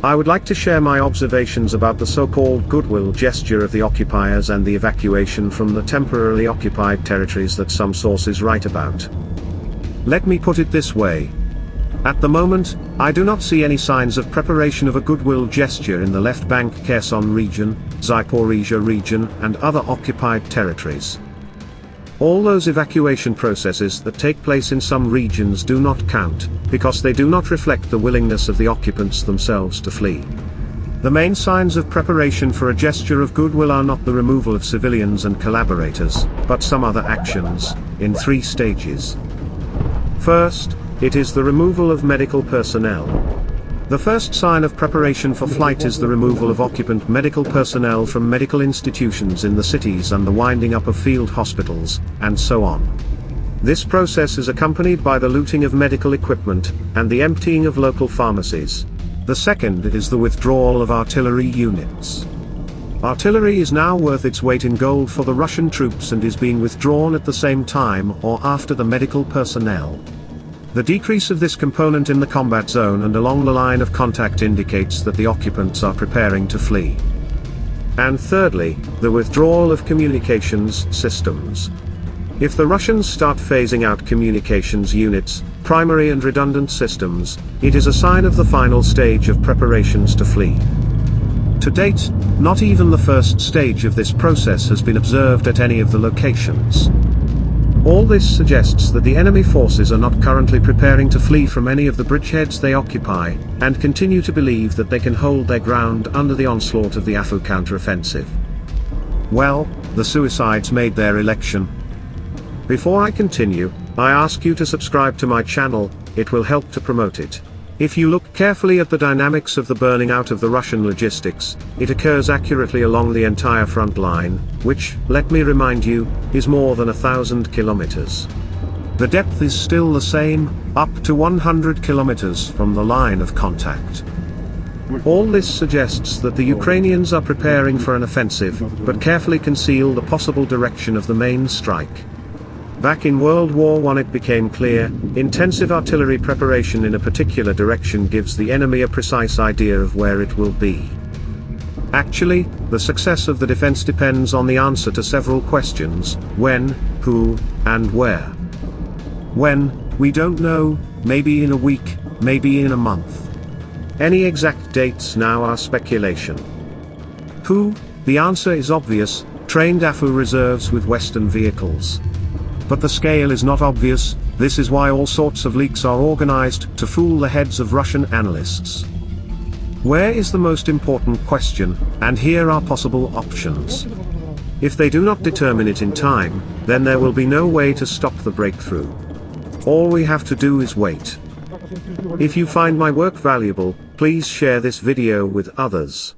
I would like to share my observations about the so-called goodwill gesture of the occupiers and the evacuation from the temporarily occupied territories that some sources write about. Let me put it this way. At the moment, I do not see any signs of preparation of a goodwill gesture in the left bank Kherson region, Zaporizhia region, and other occupied territories. All those evacuation processes that take place in some regions do not count, because they do not reflect the willingness of the occupants themselves to flee. The main signs of preparation for a gesture of goodwill are not the removal of civilians and collaborators, but some other actions, in 3 stages. First, it is the removal of medical personnel. The first sign of preparation for flight is the removal of occupant medical personnel from medical institutions in the cities and the winding up of field hospitals, and so on. This process is accompanied by the looting of medical equipment, and the emptying of local pharmacies. The second is the withdrawal of artillery units. Artillery is now worth its weight in gold for the Russian troops and is being withdrawn at the same time or after the medical personnel. The decrease of this component in the combat zone and along the line of contact indicates that the occupants are preparing to flee. And thirdly, the withdrawal of communications systems. If the Russians start phasing out communications units, primary and redundant systems, it is a sign of the final stage of preparations to flee. To date, not even the first stage of this process has been observed at any of the locations. All this suggests that the enemy forces are not currently preparing to flee from any of the bridgeheads they occupy, and continue to believe that they can hold their ground under the onslaught of the Afu counteroffensive. Well, the suicides made their election. Before I continue, I ask you to subscribe to my channel, it will help to promote it. If you look carefully at the dynamics of the burning out of the Russian logistics, it occurs accurately along the entire front line, which, let me remind you, is more than 1,000 kilometers. The depth is still the same, up to 100 kilometers from the line of contact. All this suggests that the Ukrainians are preparing for an offensive, but carefully conceal the possible direction of the main strike. Back in World War I it became clear, intensive artillery preparation in a particular direction gives the enemy a precise idea of where it will be. Actually, the success of the defense depends on the answer to several questions: when, who, and where. When, we don't know, maybe in a week, maybe in a month. Any exact dates now are speculation. Who? The answer is obvious: trained Afu reserves with Western vehicles. But the scale is not obvious. This is why all sorts of leaks are organized to fool the heads of Russian analysts. Where is the most important question, and here are possible options. If they do not determine it in time, then there will be no way to stop the breakthrough. All we have to do is wait. If you find my work valuable, please share this video with others.